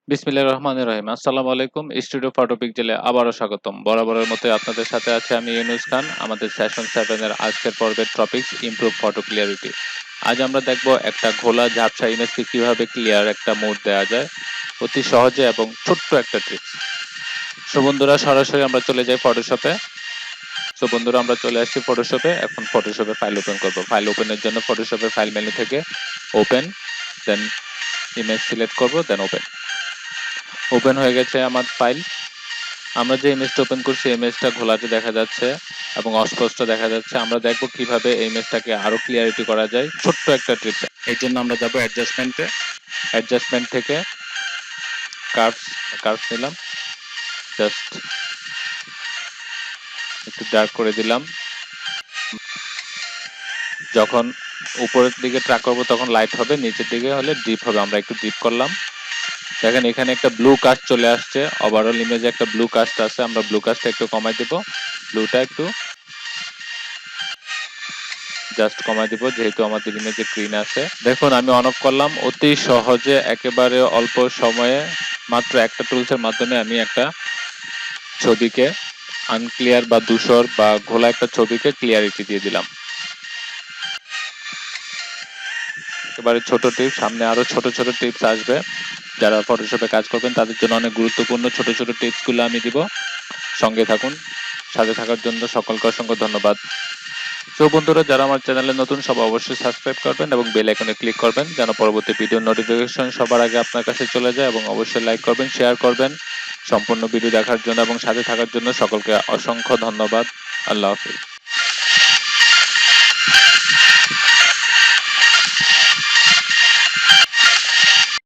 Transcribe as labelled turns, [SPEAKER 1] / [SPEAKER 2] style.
[SPEAKER 1] বিসমিল্লাহির রহমানির রহিম। আসসালামু আলাইকুম। স্টুডিও ফটো পিক্সেলে আবারও স্বাগতম। বরাবরের মতোই আপনাদের সাথে আছি আমি ইউনুস খান। আমাদের সেশন 7 এর আজকের পর্বের টপিকস ইমপ্রুভ ফটো ক্লিয়ারিটি। আজ আমরা দেখব একটা ঘোলা ঝাপসা ইমেজকে কিভাবে ক্লিয়ার একটা মোড দেওয়া যায় অতি সহজে এবং ছোট্ট একটা ট্রিক্স। সো বন্ধুরা সরাসরি আমরা চলে যাই ফটোশপে। সো বন্ধুরা আমরা চলে আসছি ফটোশপে। এখন ফটোশপে ফাইল ওপেন করব। ফাইল ওপেনের জন্য ফটোশপের ফাইল মেনু থেকে ওপেন, দেন ইমেজ সিলেক্ট করব, দেন ওপেন। ওপেন হয়ে গেছে আমার ফাইল। আমরা যে ইমেজটা ওপেন করছি ইমেজটা ঘোলাটে দেখা যাচ্ছে এবং অস্পষ্ট দেখা যাচ্ছে। আমরা দেখব কিভাবে এই ইমেজটাকে আরো ক্লিয়ারিটি করা যায় ছোট্ট একটা ট্রিক্স। এর জন্য আমরা যাব অ্যাডজাস্টমেন্টে। অ্যাডজাস্টমেন্ট থেকে কার্ভস নিলাম, জাস্ট একটু ডার্ক করে দিলাম। যখন উপরের দিকে ট্র্যাক করব তখন লাইট হবে, নিচের দিকে হলে ডিপ হবে। আমরা একটু ডিপ করলাম। দেখেন এখানে একটা ব্লু কাস্ট চলে আসছে। ওভারঅল ইমেজে একটা ব্লু কাস্ট আছে। আমরা ব্লু কাস্টটা একটু কমাই দেব, ব্লুটা একটু জাস্ট কমাই দিব যেহেতু আমাদের ইমেজে গ্রিন আছে। দেখুন আমি অন অফ করলাম। অতি সহজে একেবারে অল্প সময়ে মাত্র একটা টুলসের মাধ্যমে আমি একটা ছবিকে আনক্লিয়ার বা ধূসর বা ঘোলা একটা ছবিকে ক্লিয়ারিটি দিয়ে দিলাম। একেবারে ছোট টিপস, সামনে আরো ছোট ছোট টিপস আসবে। যারা ফটোশপে কাজ করবেন তাদের জন্য অনেক গুরুত্বপূর্ণ ছোট ছোট টিপস গুলো আমি দিব। সঙ্গে থাকুন। সাথে থাকার জন্য সকলকে অসংখ্য ধন্যবাদ। সো বন্ধুরা যারা আমার চ্যানেলে নতুন সবাই অবশ্যই সাবস্ক্রাইব করবেন এবং বেল আইকনে ক্লিক করবেন যেন পরবর্তী ভিডিও নোটিফিকেশন সবার আগে আপনার কাছে চলে যায়, এবং অবশ্যই লাইক করবেন, শেয়ার করবেন সম্পূর্ণ ভিডিও দেখার জন্য এবং সাথে থাকার জন্য সকলকে অসংখ্য ধন্যবাদ। আল্লাহ হাফিজ।